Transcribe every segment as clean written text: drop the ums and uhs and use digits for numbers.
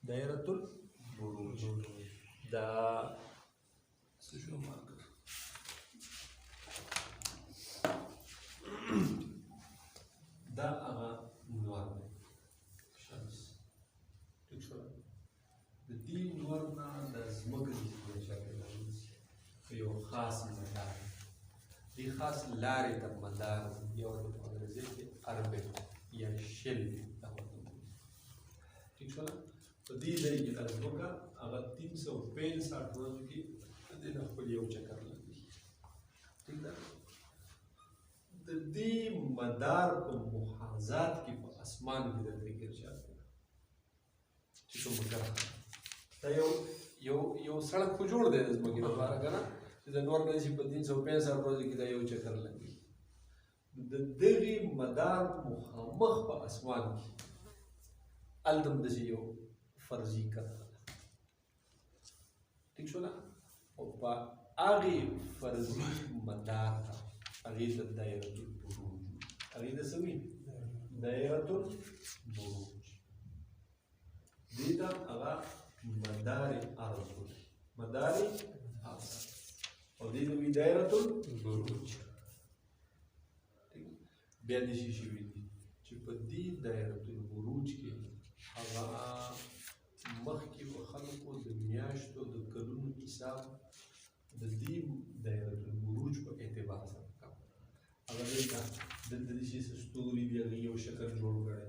دایره البروج دا څه شو مارکر دا هغه نور دی شمس ټیک شو د دې نور نه د ځمکې د چاپېریال یو خاص مدار دې خاص لارې ته مدار یو د انګریزي کې اربټ یا شل ٹھیک شو نه په دې ځای کې دا ځمکه هغه 365 ورځو کې د دې نه خپل یو چکر لګي ٹھیک ده د دې مدار په محاذات کې په اسمان کې د دې ګرځي چې کوم کار دا یو سړک خو جوړ دی د ځمکې لپاره که نه چې د نور نه چې په 365 ورځو کې دا یو چکر لګي د دغې مدار مخامخ په اسمان کې هلته همداسې یو فرضي کرښه ده ټیک شو نه او په هغې فرضي مدار ته هغې ته دایرة البروج هغې ته څه وي دایرة البروج دې ته هغه مدار ارض مدار ارض او دې ته وي دایرة البروج بیا دې شي شوي دي چې په دې دایرة البروج کې هغه مخکې به خلکو د میاشتو د کلونو حساب د دې دایرة البروج په اعتبار سره کوه هغه دلته دې شي ستوري دي هغې یو شکل جوړ کړی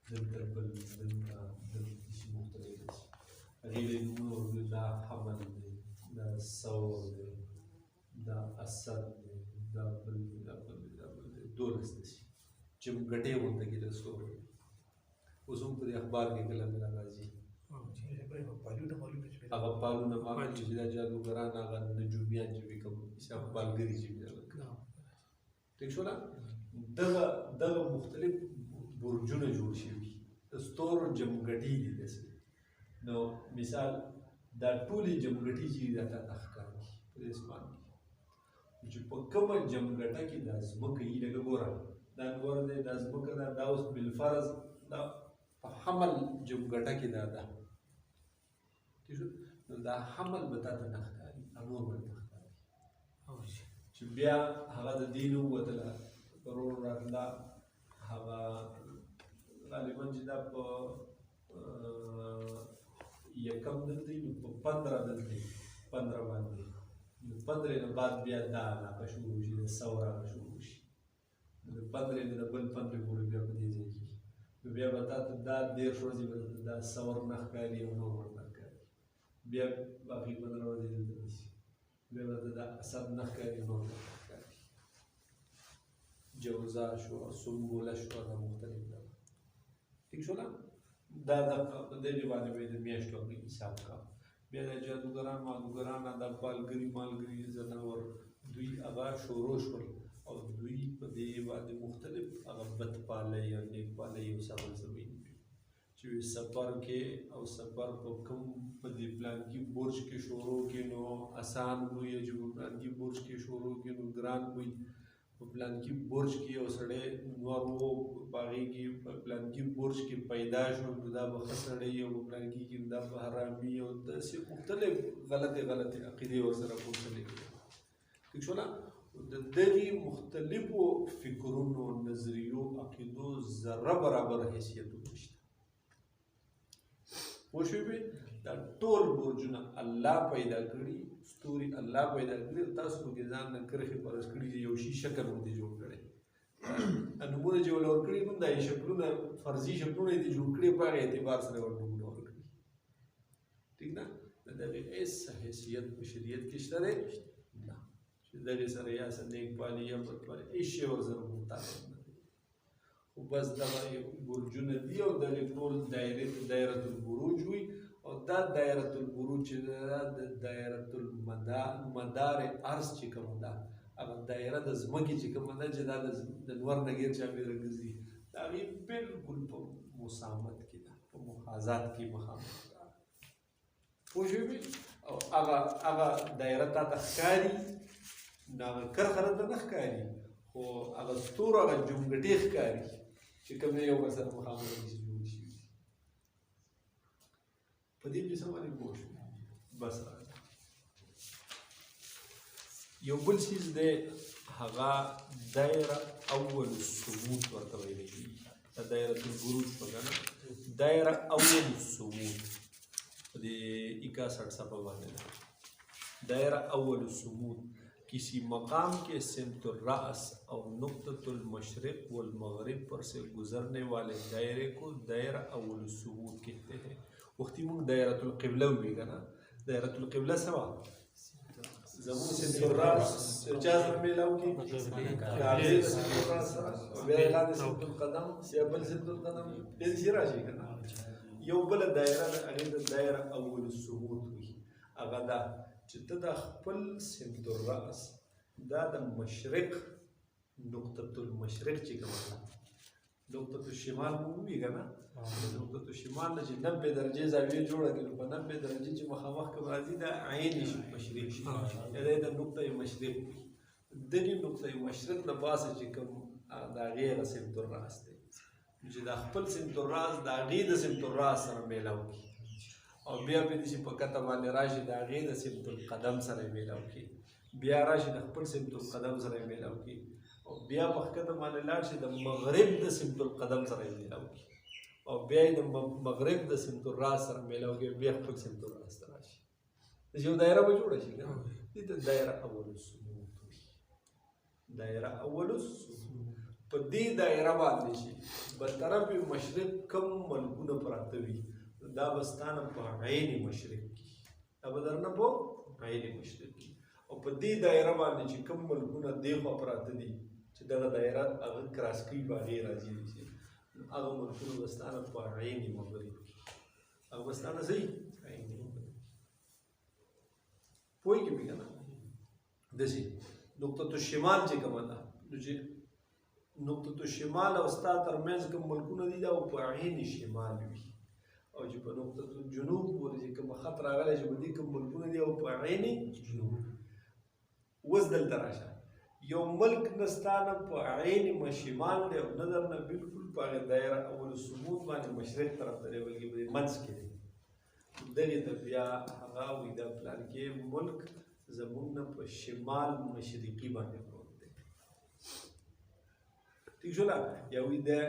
دلته بل دلته داسې مختلف دي هغې له نومونه ورکړي دا حمل دی دا ثور دی دا اسد دی دا بل دی دا بل دی دا بل دی 12 داسې چې ګټې غونډه کې د ستورو اوس هم په دې اخبار کې کله کله راځي هغه پالونه معلوم چې دا جادوګران هغه نجومیان چې وي کوم حساب پالګري چې وي ټیک شو نه دغه مختلف برجونه جوړ شوي د ستورو جمګټې دي داسې نو مثال دا ټولې جمګټې چې دا تا ښکاري په دې اسمان کې چې په کومه جمګټه کې دا ځمکه یي لکه ګوره دا نور دی دا ځمکه ده دا اوس بالفرض دا په حمل جمګټه کې دا ده ٹھیک شو نو دا حمل به تا ته نه ښکاري نور به ته ښکاري چې بیا هغه د دې نه ووتله روډ راتله هغه غالبا چې دا په یکم دلته وي نو په 15 دلته 15 باندې نو 15 نه بعد بیا دا علاقه شروع شي د ثور هغه شروع شي د 15 نه د بل 15 پورې بیا په دې ځای کې نو بیا به تا ته دا 10 ورځې به دا ثور نه ښکاري او نور ورته ښکاري بیا باقي 15 ورځې دلته نیسي بیا به دا اسد نه ښکاري نور ورته ښکاري جوزا شو سنبوله شو دا مختلف ده ٹھیک شو نه دا د دې باندې به د میاشتو حساب کا بیا د جادوګران مادوګران دا پالګري مالګري زناور دوی هغه شروع شول او دوی په دې باندې مختلف هغه بدپالۍ او نیکپالۍ او سبل زمین چې سفر کې او سفر په کوم په دې پلان کې برج کې شروع کې نو آسان وي چې په پلان کې برج کې شروع کې نو ګران وي په پلان کې برج کې او سړی نور وو باغې کې په پلان کې برج کې پیدا شو دا به ښه سړی او په پلان کې دا به حرامي او داسې مختلف غلطې عقیدې ورسره پوښتنې کوي ٹھیک شو نه د دغې مختلفو فکرونو نظریو عقیدو ذره برابر حیثیتونه شته پوه شوې دا ټول برجونه الله پیدا کړي ستوري الله پیدا کړي تاسو پکې ځان نه کرښې فرض کړي چې یو شي شکل ورته جوړ کړی نومونه چې ورله ورکړي هم دا شکلونه فرضي شکلونه دي جوړ کړي په هغه اعتبار سره ورته نومونه ورکړي ټیک ده د دغې هېڅ حیثیت په شریعت کې شته دی نه چې دغې سره یا څه نیکپالي یا بدپالي هېڅ شی ورسره متعلق نه دی خو بس دغه برجونه دي او دغې ټول دایرة البروج وي او دا دایرة البروج چې ده د دایرة المدار عرض چې کومه ده هغه دایره د ځمکې چې کومه ده چې دا د لور نه غیر چاپېره ګرځي د هغې بلکل په مسامت کې ده په محاذات کې مخامخ ده پوه شوې او هغه دایره تا ته ښکاري نو هغه کرښه راته نه ښکاري خو هغه ستورو هغه جمګټې ښکاري چې کوم یو بل سره مخامخ دي جوړ شوي په دې قسم باندې پوه شو بس راځه یو بل څیز دی هغه دایره اول الثبوت ورته ویل کېږي دایره البروج په ګڼه دایره اول الثبوت په دې 61 صفحه باندې ده دایره اول الثبوت किसी मकाम के सिमत रास और नुक्तत मशरक़ वल मगरिब पर से गुजरने वाले दायरे को दायरा अव्वल सुबूत कहते हैं वक्ती मुंग दायरतुल क़िबला भी का ना दायरतुल क़िबला सवा जमून सिमत रास चार मिलाओ की कागज़ सिमत रास वेला सिमतुल क़दम या बल सिमतुल क़दम इंसिरा जी का ना यो बल दायरा अगर दायरा अव्वल सुबूत हुई अगदा چې ته د خپل سمت الراس دا د مشرق نقطة المشرق چې کومه نقطة الشمال مو وی کنه نقطة الشمال نه چې 90 درجه زاویه جوړه کړي په 90 درجه چې مخامخ کوم راځي دا عین مشرق شي دا د نقطه مشرق دغه نقطه مشرق نه باسه چې کوم دا غیر سمت الراس دی چې د خپل سمت الراس دا غیر سمت الراس سره میلاو کی او بیا په دې په کته باندې راشي د هغې د سمت القدم سره یې میلاو کړي بیا راشي د خپل سمت القدم سره یې میلاو کړي او بیا په کته باندې لاړ شي د مغرب د سمت القدم سره یې میلاو کړي او بیا یې د مغرب د سمت الراس سره میلاو کړي بیا خپل سمت الراس ته راشي یو دایره به جوړه شي کنه دې ته دایره اول الثبوت دایره اول الثبوت په دې دایره باندې شي برطرف مشرق کم ملکونه پراته وي دا بستانه په عین مشرق کې دا بدرنه په عین مشرق کې او په دې دایره باندې چې کوم ملکونه دی خو پراته دي چې دغه دایره هغه کراس کوي باندې راځي چې هغه ملکونه بستانه په عین مغرب کې هغه بستانه صحیح عین مغرب پوي کې بګنه دسی نقطه الشمال چې کومه ده چې نقطه الشمال او ستا ترمنځ کوم ملکونه دي دا په عین شمال وي او چې په نقطه الجنوب پورې چې کوم خط راغلی چې په دې کوم ملکونه دي او په عین جنوب اوس دلته راشه یو ملک نستانه په عین شمال دی او نظر نه بالکل په هغه دایره اول ثبوت باندې مشرق طرف ته دی بلکې په منځ کې دی دغې ته بیا هغه وایي دا پلان کې ملک زموږ نه په شمال مشرقي باندې پروت دی ٹھیک شو یا وایي دا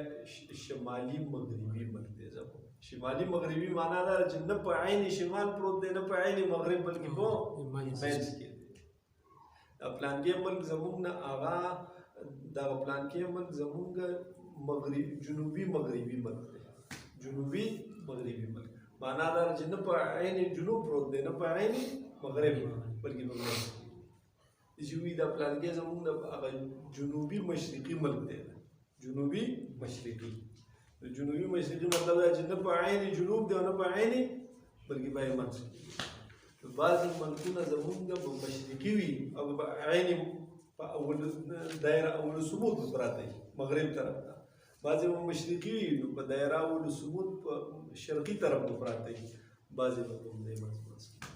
شمالي مغربي ملک دی زموږ شمالي مغربي معنا دا چې نه په عین شمال پروت دی نه په عین مغرب بلکې په منځ کې دی دا پلان کې ملک زموږ نه هغه دغه پلان کې ملک زموږ جنوبي مغربي ملک دی جنوبي مغربي ملک معنا دا چې نه په عین جنوب پروت دی نه په عین مغرب بلکې په منځ کې چې وایي دا پلان کې زموږ نه هغه جنوبي مشرقي ملک دی جنوبي مشرقي جنوبي مشرقي مطلب دا چې نه په عین جنوب دی او نه په عین بلکې په منځ کې بعضې ملکونه زموږ په مشرقي وي او په عین په اول دایره اول ثبوت پراته وي مغرب طرف ته بعضې مشرقي وي نو په دایره اول ثبوت په شرقي طرف ته پراته وي بعضې په کوم دی منځ کې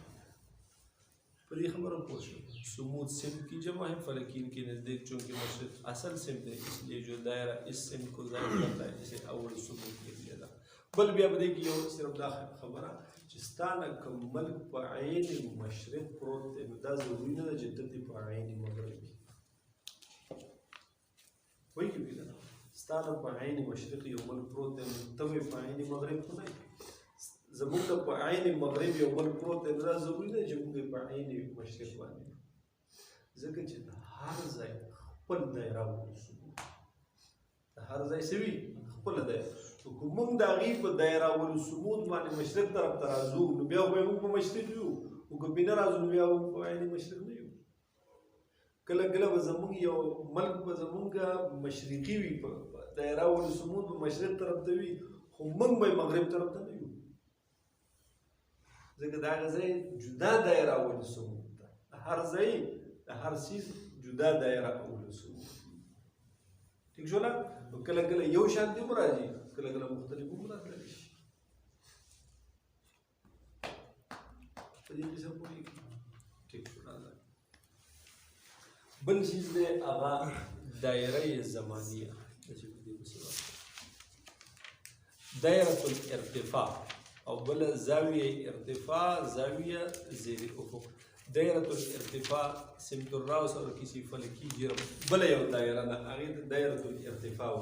په دې خبره پوه شو سمود سمت کی جمع ہے فلکین کے نزدیک چونکہ مشرق اصل سمت ہے اس لیے جو دائرہ اس سمت کو ظاہر کرتا ہے اسے اول سمود کہہ دیا تھا بل بیا بدے کی یو صرف دا خبره چې ستانه کوم ملک په عین مشرق پروت دی نو دا ضروري نه ده چې دلته په عین مغرب وي وایي که بیا ستانه په عین مشرق یو ملک پروت دی نو ته په عین مغرب خو نه زموږ ته په عین مغرب یو ملک پروت دی نو دا ضروري نه چې موږ په عین مشرق باندې ځکه چې د هر ځای خپل دایره وسو د هر ځای سوي خپل دایره که موږ د هغې په دایره ثبوت باندې مشرق طرف ته راځو نو بیا خو موږ په مشرق یو خو که بې نه راځو نو بیا موږ په عین مشرق نه یو کله کله به زموږ یو ملک به زموږ مشرقي وي په دایره ثبوت به مشرق طرف ته وي خو موږ به مغرب طرف ته نه یو ځکه د هغه ځای جدا دایره ثبوت ده هر ځای د هر څیز جدا دایره ثبوت ٹھیک شو نو کله کله یو شانتي هم راځي کله کله مختلف هم راتللی شي په دې قسم پوهېږي ټیک شو راځه بل چیز دی هغه دایره زمانیه دایره الارتفاع او بل زاویه ارتفاع زاویه زیر افق دایره الارتفاع سمت الراس او کسی فلکی جرم بل یو دایره نه هغه دایره الارتفاع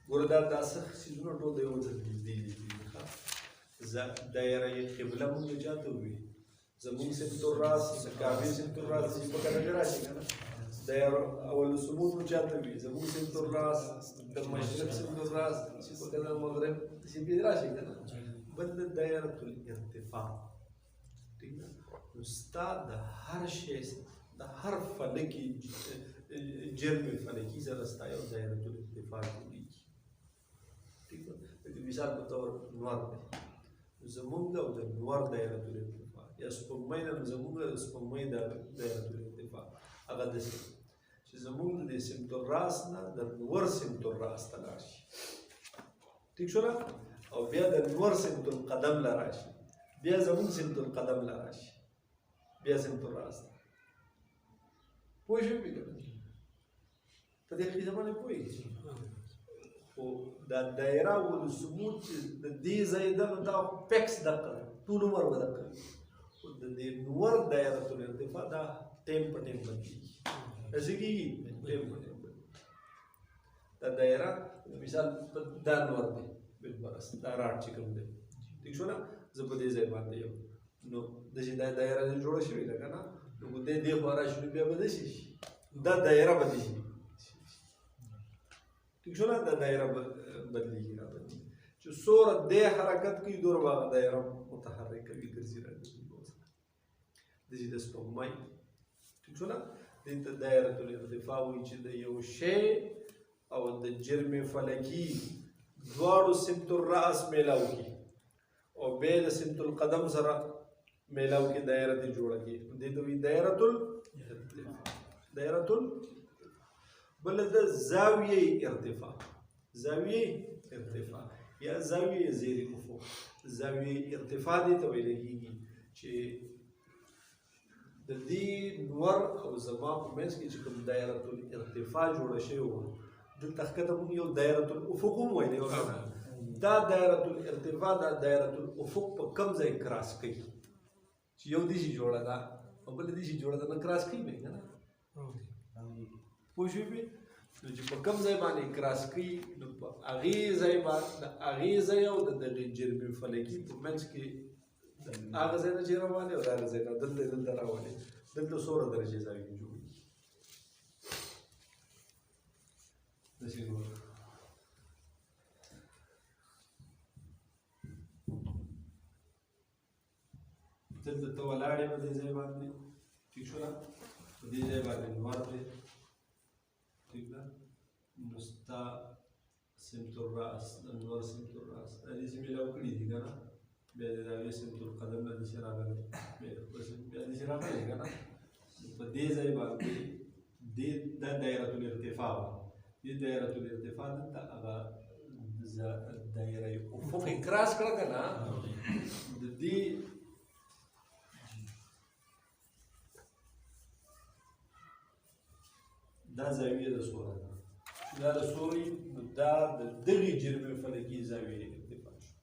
ګوره دا داسې سیزونه ټول د یو ځل نږدې دي دایره قبله مونږ چاته وي زمونږ سمت الراس د کعبې سمت الراس چې په کډه راشي که نه دایره اول ثبوت مو چاته وي زمونږ سمت الراس د مشرق سمت الراس چې په کډه مغرب چې پې راشي که نه بل دایره الارتفاع ٹھیک ده نو ستا د هر شی د هر فلکي جرم فلکي سره ستا یو دایره الارتفاع جوړېږي ٹھیک ده د مثال په طور نور دی زمونږ او د نور دایره الارتفاع یا سپوږمۍ نه زمونږ د سپوږمۍ دایره الارتفاع هغه داسې چې زمونږ د سمت الراس نه د نور سمت الراس ته لاړ شي ٹھیک شو نه او بیا د نور سمت القدم له راشي بیا زمونږ سمت القدم له راشي بیا سمت الراس ته پوه شوې که نه په دې قضیه باندې پوهېږې خو دا دایره والثبوت چې د دې ځای ده نو دا فکس دقه ده ټول عمر به دقه وي خو د دې نور دایره الارتفاع دا ټیم په ټیم بدلېږي داسې کېږي ټیم په ټیم بدلېږي دا دایره مثال دا نور دی بالفرض دا راټ چې کوم دی ٹھیک شو نه زه په دې ځای باندې یم نو داسې دا دایره جوړه شوې ده که نه نو دې خوا راشي نو بیا به داسې شي دا دایره به داسې شي ٹھیک شو نه دا دایره بدلېږي را بدلېږي چې څومره دی حرکت کوي دومره به هغه دایره متحرکه وي ګرځي را ګرځي داسې د سپوږمۍ ٹھیک شو نه دې ته دایره الارتفاع وایي چې د یو شی او د جرم فلکي دواړو سمت الراس میلاو کی او بیا د سمت القدم سره میلاو کی دایره دې جوړه کی دې ته وایي دایره بل د زاویه ارتفاع یا زاویه زیر افق زاویه ارتفاع دې ته ویل کېږي چې د دې نور او زما په منځ کې چې کوم دایره الارتفاع جوړه شوې وه دلته ښکته مونږ یو دایره الافق هم ویلی دا دایره الارتفاع دا دایره الافق په کوم ځای کراس کوي چې یو داسې جوړه ده او بله داسې جوړه ده نه کراس کوي به که نه پوه شوې پې نو چې په کوم ځای باندې کراس کوي نو په هغې ځای باندې د هغې ځای او د دغې جرم فلکي په منځ کې هغه ځای نه چې راولې او د هغه ځای نه دلته راولې دلته څومره درجې زاویې جوړېږي داسې ګوره دلته ته ولاړې په دې ځای باندې ٹھیک شو نه په دې ځای باندې نور دی ٹھیک ده نو ستا سمت الراس د نور سمت الراس دا داسې میلاو کړي دي که نه بیا د هغې سمت القدم نه داسې راغلی بیا داسې راغلی که نه په دې ځای باندې دا دایره الارتفاع وه دې دایره الارتفاع دلته هغه دایره افق یې کراس کړه که نه د دې دا زاویه د څومره ده چې دا د څومره نو دا د دغې جرم فلکي زاویې ارتفاع شو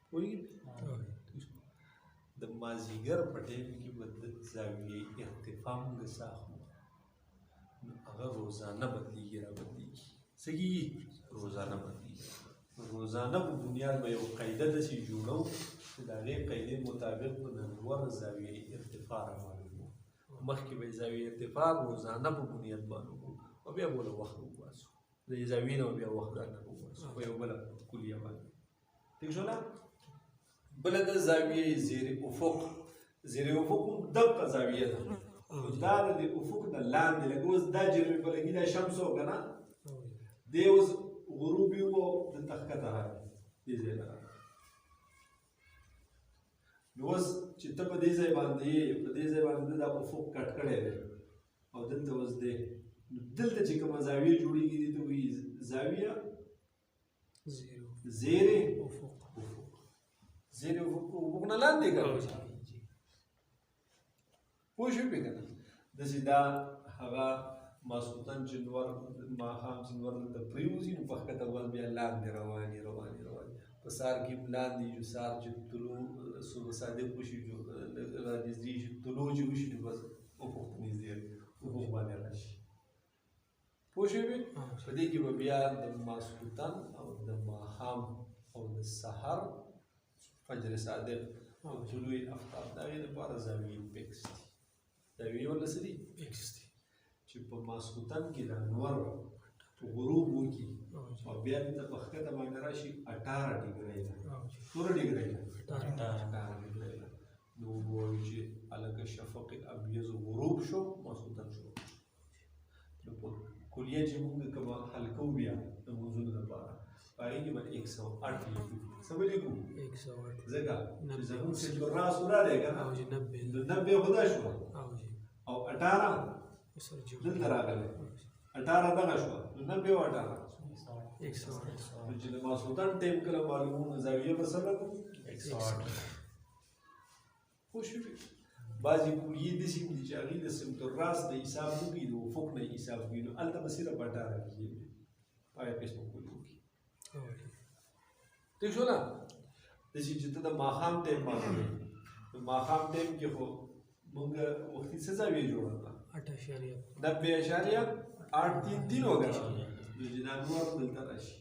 پوهېږې د مازدیګر په ټایم کې به د زاویې ارتفاع موږ ساخو نو هغه روزانه بدلېږي را بدلېږي څه کېږي روزانه بدلېږي روزانه په بنیاد به یو قاعده داسې جوړو چې د هغې قاعدې مطابق به د نور زاویې ارتفاع راوالو مخکې به یې زاویې ارتفاع روزانه په بنیاد باندې وکړو او بیا به له وخت وباسو د دې زاویې نه بیا وخت رانه وباسو په یو بله کلیه باندې ٹھیک شو نه بله د زاویې زیر افق هم دقه زاویه ده دا د دې افق نه لاندې لکه اوس دا جرم فلکي دا شمس و که نه دی اوس غروبي و دلته ښکته راغی دې ځای نه راغی نو اوس چې ته په دې ځای باندې یې په دې ځای باندې دا افق کټ کړی دی او دلته اوس دی نو دلته چې کومه زاویه جوړېږي دې ته وایي زاویه زیر افق زیر افق نه لاندې که پوه شوې پې که نه داسې دا هغه ماسخوتن چې نور ماښام چې نور دلته پرېوځي نو په ښکته ول بیا لاندې روانې په سهار کې هم لاندې جو سهار چې طلوع صبح صادق وشي رانږدې شي طلوع چې وشي نو بس افق ته نږدې افق باندې راشي پوه شوې په دې کې به بیا د ماسخوتن او د ماښام او د سحر فجر صادق او طلوع افتاب د هغې دپاره زاویې فکس دي زاویې ورله څه دي فکس دي چې په ماسخوتن کې د انور غروب وکړي او بیا دلته په ښکته باندې راشي 18 ډګرۍ ده څومره ډګرۍ ده 18 ډګرۍ ده نو وایو چې هلکه شفق ابیض غروب شو ماسخوتن شو نو په کلیه چې مونږ کومه حل کوو بیا د موضوعونو لپاره په هغې کې به 108 لیکو څه به لیکو 108 ځکه چې زمونږ سلف الراس ورا دی که نه نو 90 خو دا شوه او 18 دلته راغلی 18 دغه شوه نو 90 او 18 نو چې د ماسخوتن ټایم کله معلومونه زاویه به څه لګو 108 پوه شوې بعضې کلیې داسې هم دي چې هغې د سمت الراس د حساب وکړي د افق نه حساب وکړي نو هلته به صرف 18 کېږي په هغه قسمه کلیو کې ٹھیک شو نه داسې چې ته د ماښام ټایم معلوموې نو ماښام ټایم کې خو مونږ وختي څه زاویه جوړه کړه 90.833 وګڼه نو چې دا نور دلته راشي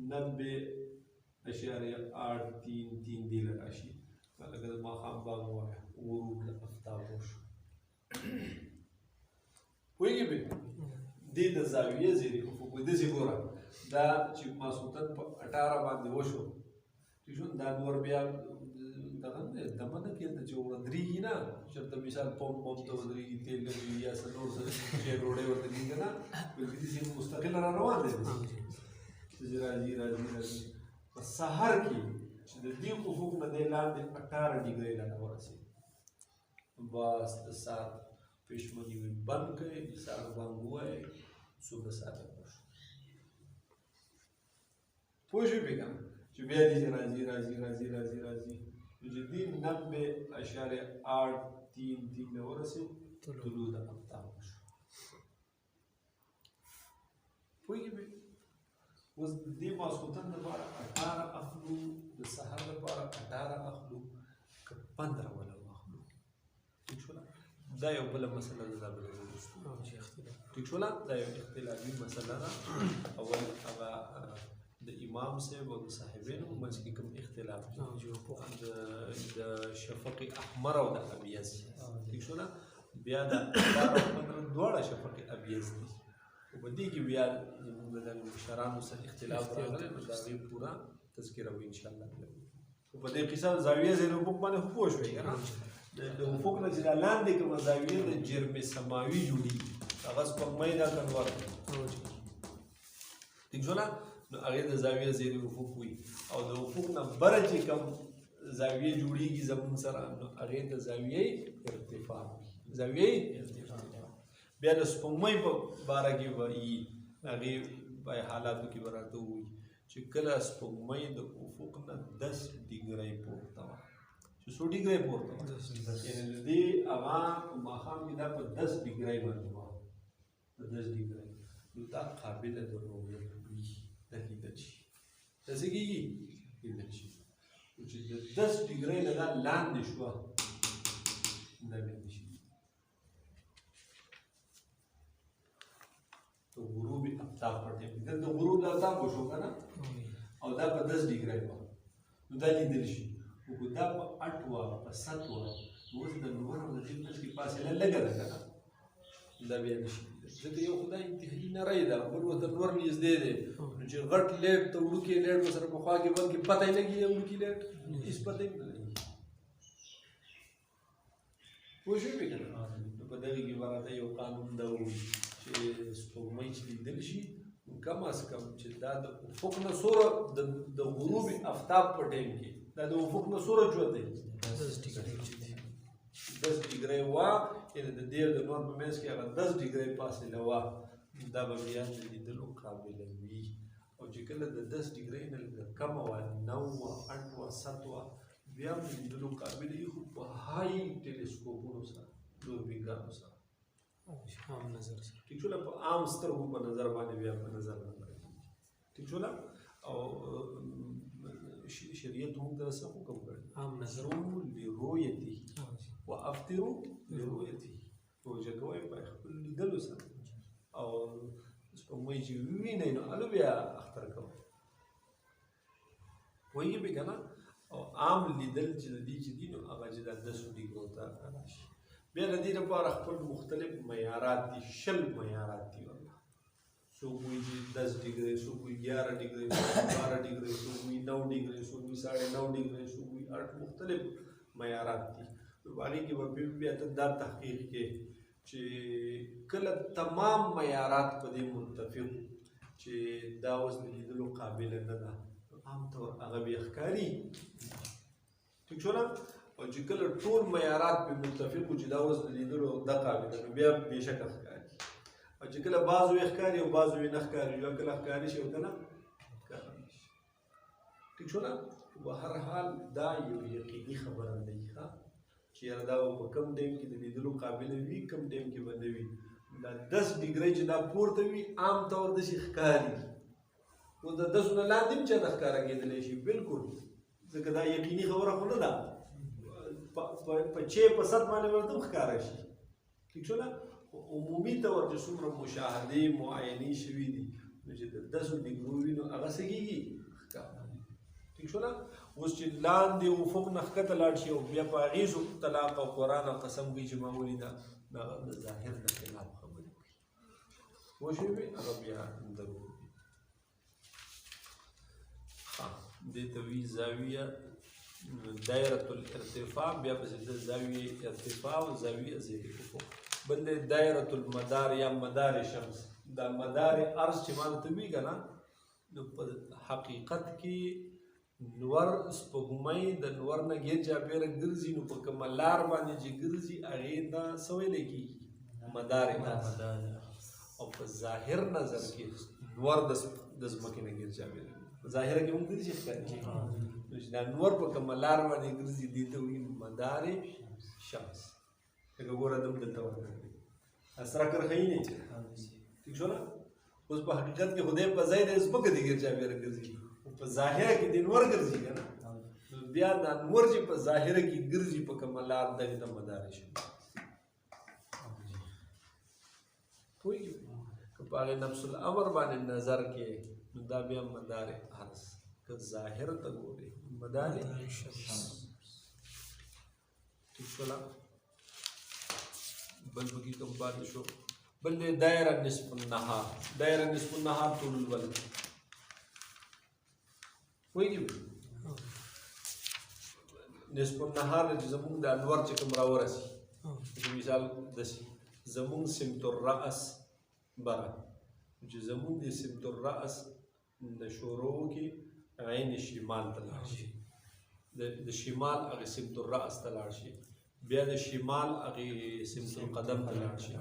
90.833 دې راشي لکه د ماښام باغ ووایه غروب د افتاب وشو پوهېږې بې دې د زاویې زیرې افق داسې ګوره دا چې ماسخوتن په 18 باندې وشو ټیک شو دا نور بیا دغه دمه نه کېده چې ودرېږي نه چېرته مثال پمپ ته ودرېږي تېل لګوي یا څه نور څه شی ډوډۍ ورته کېږي که نه بلکې داسې مستقل را روان دی چې راځي په سهار کې چې د دې افق نه دی لاندې 18 ډګرۍ لا ورسېږي بس د سهار پېشمني بند کړئ د سهار بانګ ووایئ صبح صادق وشو پوه شوې پې که نه چې بیا دې راځي نو چې دې 90.833 نه ورسېد طلوع د افتاب وشو پوهېږې پې اوس د دې ماسخوتن دپاره 18 اخلو د سحر دپاره 18 اخلو که 15 ولو اخلو ټیک شوله دا یو بله مسله ده دا بله وروستو ټیک شوله دا یو اختلافي مسله ده اول هغه د امام صاحب او د صاحبینو منځ کې کوم اختلاف د شفق احمر او د ابیض ټیک شوله بیا د 18 او 15 دواړه شفق ابیض دي په دې کې بیا زموږ د مشرانو سره اختلاف راغلی نو د هغې پوره تذکره وي انشاءالله خو په دې قصه زاویې زیر افق باندې خو پوه شوئ که نه د افق نه چې دا لاندې کومه زاویې د جرم سماوي جوړېږي هغه سپوږمۍ دا کنور ټیک شوله نو هغې د زاویې زیر افق وي او د افق نه بره چې کوم زاویې جوړېږي زموږ سره نو هغې د زاویې ارتفاع وي زاویې بیا د سپوږمۍ په باره کې به وي هغې په حالاتو کې به راته ووایي چې کله سپوږمۍ د افق نه 10 ډګرۍ پورته وه چې څو ډګرۍ پورته وه یعنې د دې هغه په ماښام کې دا په 10 ډګرۍ باندې وه په 10 ډګرۍ نو دا قابله د رؤیت وي د لیدل شي دا څه کېږي لیدل شي چې د 10 ډګرۍ نه دا لاندې شوه دا لیدل شي د غروب افتاب په ټایم کې د غروب د افتاب وشو که نه او دا په 10 ډګرۍ وه نو دا لیدل شي خو دا په 8 وه په 7 وه نو اوس د نور او د دې منځ کې فاصله لږه ده که نه دا بیا نه شي ځکه یو خو دا انتهایي نری ده بل ورته نور نږدې دی نو چې غټ لیټ ته وړوکی لیټ به سره پخوا کې بلکې پته یې لګي وړوکي لیټ هېڅ پته یې نه لګي پوه شوې پې که نه نو په دغې کې به راته یو قانون دا ووایي چې سپوږمۍ چې لیدل شي کم از کم چې دا د افق نه څومره د غروب افتاب په ټایم کې دا د افق نه څومره جوت دی 10 ډګرۍ وه یعنې د دې د نور په منځ کې هغه 10 ډګرۍ فاصله وه دا به بیا د لیدلو قابله وي او چې کله د 10 ډګرۍ نه لږه کمه وه 9 وه 8 وه 7 وه بیا هم د لیدلو قابله وي خو په هاي ټیلیسکوپونو سره دوربینګانو سره عام نظر ٹھیک شو په عام سترګو په نظر باندې بیا په نظر نه راځي ټیک شو او شریعت موږ ته څه حکم کړی عام نظر لرؤیته وافطروا لرؤیته روژه کوئ په خپل لیدلو سره او سپوږمۍ چې ووینئ نو هلو بیا اختر کوئ پوهېږي پې که نه او عام لیدل چې د دې چې دي نو هغه چې دا 10 ډیګرو ته راشي بیا د دې لپاره خپل مختلف معیارات دي 20 معیارات دي والله څوک وایي چې 10 ډیګري څوک وایي 11 ډیګري څوک 12 ډیګري څوک وایي 9 ډیګري څوک وایي 9.5 ډیګري څوک وایي 8 مختلف معیارات دي نو هغې کې به بیا ته دا تحقیق کې چې کله تمام معیارات په دې متفق چې دا اوس د لیدلو قابله نه ده عام طور هغه بیا ښکاري ټیک شو نه او چې کله ټول معیارات پې متفق وو چې دا اوس د لیدلو دا قابله نو بیا بېشکه ښکاري او چې کله بعضو یې ښکاري او بعضو یې نه ښکاري یو کله ښکاري شي او کله ښکاره نه شي ټیک شو نه په هر حال دا یو یقیني خبره نه وي چې یاره دا په کم ټایم کې د لیدلو قابله وي کم ټایم کې به نه وي دا 10 ډیګرۍ چې دا پورته وي عام طور داسې ښکاري اوس د 10 نه لاندې هم چاته ښکاره کېدلی شي بلکل ځکه دا یقیني خبره خو نه ده په 6 په 7 باندې ورته هم ښکاره شي ټیک شو نه عمومي طور چې څومره مشاهدې معاینې شوي دي نو چې د 10 ډیګرو وي نو هغه څه کېږي ښکاره ٹھیک شو نا اوس چې لاندې افق نه ښکته لاړ شي او بیا په هغې شو طلاق او قرآن او قسم کوي چې ما ولیده نو هغه د ظاهر نه خلاف خبرې کوي پوه شوې هغه بیا دروغ دي دې ته وایي زاویه دایرة الارتفاع بیا پسې د زاویې ارتفاع او زاویې ذیل افق بل دی دایرة المدار یا مدار شمس دا مدار عرض چې ما درته وایي که نه نو په حقیقت کې نور سپوږمۍ د نور نه ګیر چاپېره ګرځي نو په کومه لار باندې چې ګرځي هغې ته څه ویلی کېږي مدار او په ظاهر نظر کې نور د ځمکې نه ګیر چاپېره ظاهره کې هم ګرځي ښکاري نو چې دا نور په کومه لار باندې ګرځي دې ته وایي مدار شمس لکه ګوره دم دلته ورکړی اسره کرښۍ نه چې ټیک شو نه اوس په حقیقت کې خدای په ځای د ځمکه د ګیر چاپېره ګرځي په ظاهره کې د نور ګرځي که نه بیا دا نور چې په ظاهره کې ګرځي په کومه لار دغې ته مدار شمس پوهېږي که په هغې نفس الامر باندې نظر کې نو دا بیا مدار عرض که ظاهر ته ګورې مدار شمس ټیک شوله بل پکې کوم پاتې شو بل دی دایره نصف النهار دایره نصف النهار طول الولد پوهېږي نصف النهار چې زمونږ د انور چې کوم راورسي مثال داسې زمونږ سمت الرأس بره چې زمونږ د سمت الرأس د شروع کې عین شمال ته لاړ شي د شمال هغې سمت الرأس ته لاړ شي بیا د شمال هغې سمت القدم ته لاړ شي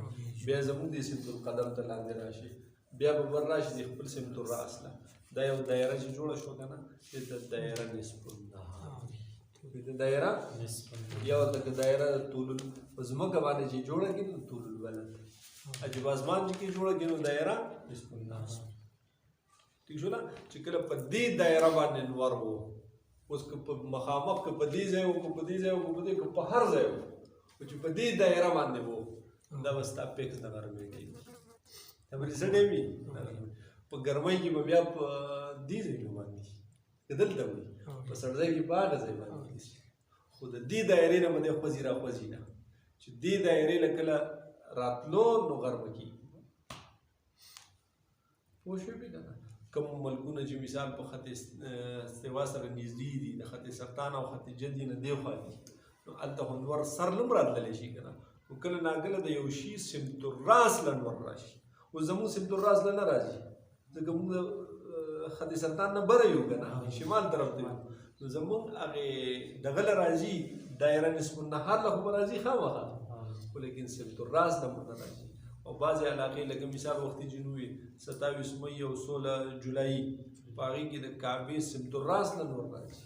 بیا زمونږ د سمت القدم ته لاندې راشي بیا به بر راشي د خپل سمت الرأس نه دا یو دایره چې جوړه شوه که نه دې ته دایره نصف النهار دې ته دایره یو لکه دایره طول په ځمکه باندې چې جوړه کړي نو طول الولد چې په اسمان کې جوړه کړي نو دایره نصف النهار ټیک شو نه چې کله په دې دایره باندې نور و اوس که په مخامخ که په دې ځای و که په دې ځای و که په دې که په هر ځای و چې په دې دایره باندې و دا به ستا پیکس د غرمې کېږي خبرې سړی وي په ګرمۍ کې به بیا په دې ځایونو باندې که دلته وي په سړځای کې په هغه ځای باندې خو د دې دایرې نه به دی خوځي را خوځي نه چې دې دایرې له کله راتلو نو غرمه کېږي پوه شوې که نه کوم ملکونه چې مثال په خط استوا سره نږدې دي د خط سرطان او خط جدي نه دیخوا دي نو هلته خو نور سر نه هم راتللی شي که نه خو کله ناکله د یو شي سمت الراس له نور راشي اوس زمونږ سمت الراس له نه راځي ځکه موږ د خط سرطان نه بره یو که نه شمال طرف ته یو نو زمونږ هغې دغه له راځي دایره نصف النهار له خو به راځي خامخا خو لیکن سمت الراس له مو نه راځي او بعضې علاقې لکه مثال وختي جنوبي 27 مۍ او 16 جولایي په هغې کې د کعبې سمت الراس له نور راځي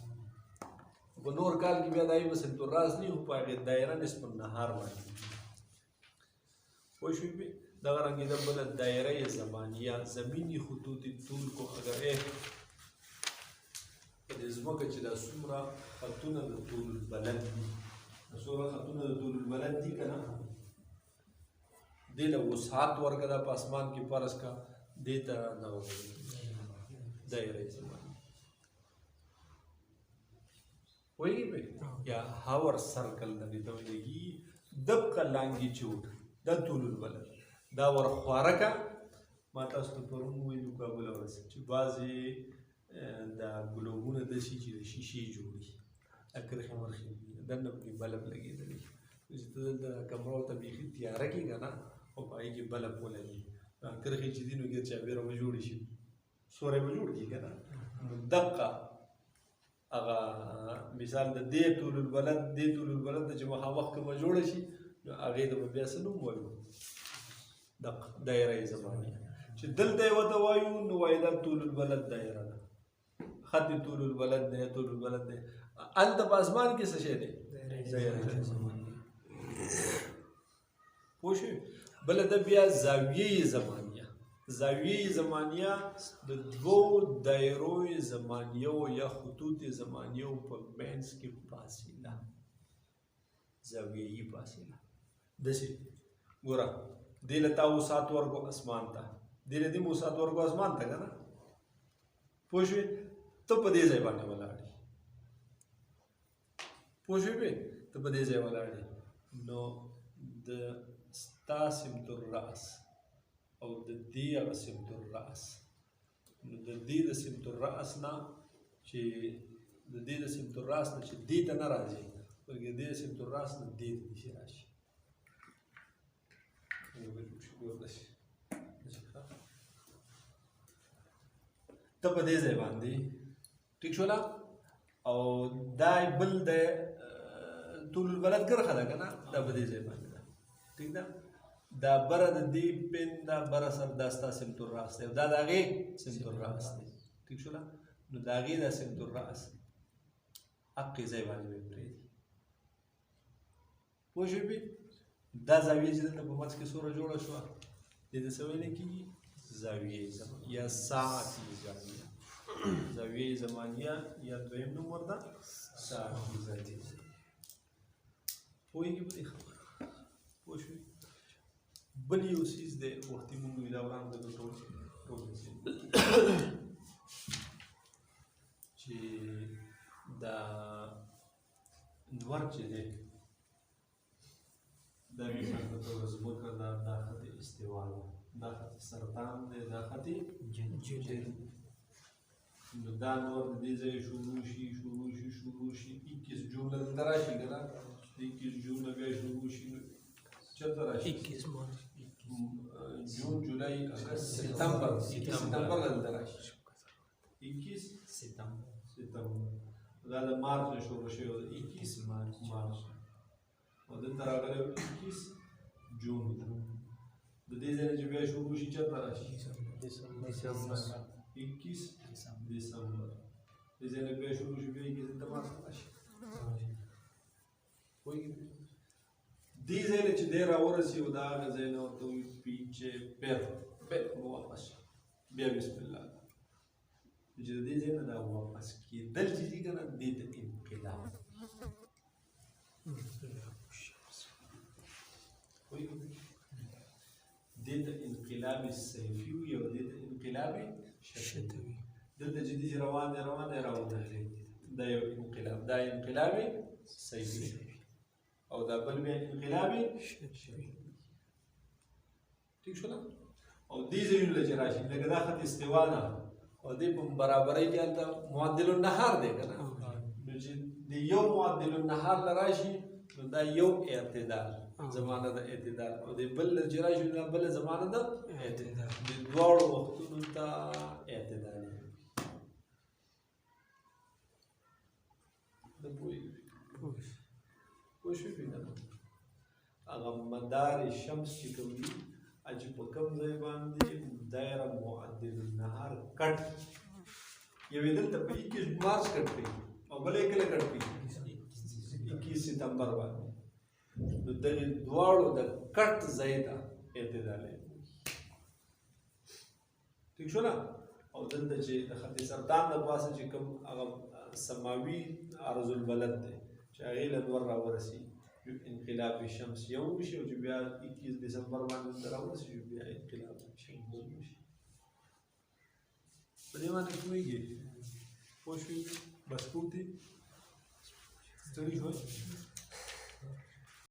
په نور کال کې بیا دایي به سمت الراس نه وي خو په هغې دایره نصف النهار باندې پوه شوې دغه رنګې د بله دایره زمانیه زمیني خطوط طول کو اگر په دې ځمکه چې دا څومره خطونه د طول البلد دي څومره خطونه د طول البلد دي که نه دې له وسعت ورکړه دا په اسمان کې فرض کا دې ته نه دایره زمانیه وایي یا هاور سرکل دغې ته ویلېږي دبقه لانګیچیوډ دا طول البلد دا ورخواره که ما تاسو ته پرون وویلو کابل ورسېد چې بعضې دا ګلوبونه داسې چې د شیشې جوړي دا کرښې مرخې وي دننه پکې بلب لګېدلی چې ته دلته کمره ورته بیخي تیاره کړې که نه او په هغې کې بلب ولګي کرښې چې دي نو ګیر چاپېره به جوړې شي سوری به جوړ کړي که نه نو دقه هغه مثال د دې طول البلد ته چې مخامخ که به جوړه شي نو هغې ته به بیا څه نوم وایو دایره زمانیه چې دلته یې ورته وایو نو وایي دا طول البلد دایره ده خط طول البلد دی هلته په اسمان کې څه شی دی دایره زمانیه پوه شوې بله ده بیا زاویې زمانیه د دوو دایرو زمانیو یا خطوط زمانیو په منځ کې فاصله زاویې فاصله داسې ګوره دې له تا وسعت ورکو اسمان ته دې له دې وسعت ورکو اسمان ته که نه پوه شوې ته په دې ځای باندې ولاړې نو د ستا سمت الرأس او د دې هغه سمت الرأس نو د دې د سمت الرأس نه چې دې ته نه راځي بلکې دې د سمت الرأس نه دې ته داسې راشي ته په دې ځای باندې ټیک شوله او دا بل د طول البلد کرښه ده که نه دا په دې ځای باندې ده ټیک ده دا بره د دې پن دا بره سر دا ستا سمت الرأس دی دا د هغې سمت الرأس دی ټیک شوله نو د هغې دا سمت الرأس حقې ځای باندې به پرېږدي پوه شوې دا زاویه چې دلته په منځ کې څومره جوړه شوه دې ته څه ویلی کېږي زاویه یا ساعتي زاویه زمانیه یا دویم نوم ورته ساعتي زاویه پوهېږي په دې خبره پوه شوې بل یو څیز دی وختي مونږ وي دا وړاندې د ټول چې دا نور چې دی دا مثال په توګه ځمکه دا خط استوا ده دا خط سرطان دی دا خط جنجل نو دا نور د دې ځای شروع شي 21 جون دلته راشي که نه 21 جون بیا شروع شي چېرته راشي 21 مارچ جون جولای اګست سپتمبر دلته راشي 21 سپتمبر دا د مارچ نه شروع شوی 21 مارچ او دلته راغلی 21 جون د دې ځای نه چې بیا شروع شي چېرته راشي 21 دسمبر دې ځای نه بیا شروع شي بیا 21 د مارچ راشي دې ځای نه چې دی راورسي او د هغه ځای نه ورته وایي پیچې پیر واپس بیا بسم الله چې د دې ځای نه دا واپس کېدل چې دي که نه دې ته انقلاب دې ته انقلاب صیفي وي او دې ته انقلاب شتوي دلته چې دي روان دی راودرېږي دا یو انقلاب دا انقلاب صیفي او دا بل بیا انقلاب شتوي ټیک شوله او دې ځایونو له چې راشي لکه دا خط استوا ده او دې په برابرۍ کې هلته معدل النهار دی که نه نو چې د یو معدل النهار له راشي نو دا یو اعتدال زمانه د اعتدال او د بل چې راشي نو بله زمانه د اعتدال د دواړو وختونو ته اعتدال پوه شوې که نه هغه مدار شمس چې کوم دي چې په کوم ځای باندې دایره معدل النهار کټ یوې دلته په 21 مارچ کټ کړي او بله یې کله کټ کړي 21 ستمبر باندې نو دغې دواړو د کټ ځای ته اعتدال ٹھیک شو نه او دلته چې د خط سرطان د پاسه چې کوم هغه سماوي عرض البلد دی چې هغې له نور راورسي انقلاب شمس یو وشي او چې بیا 21 دسمبر باندې راورسي بیا انقلاب شمس بل وشي په دې باندې پوهېږي پوه شوې بس پوه دي ستړي شوئ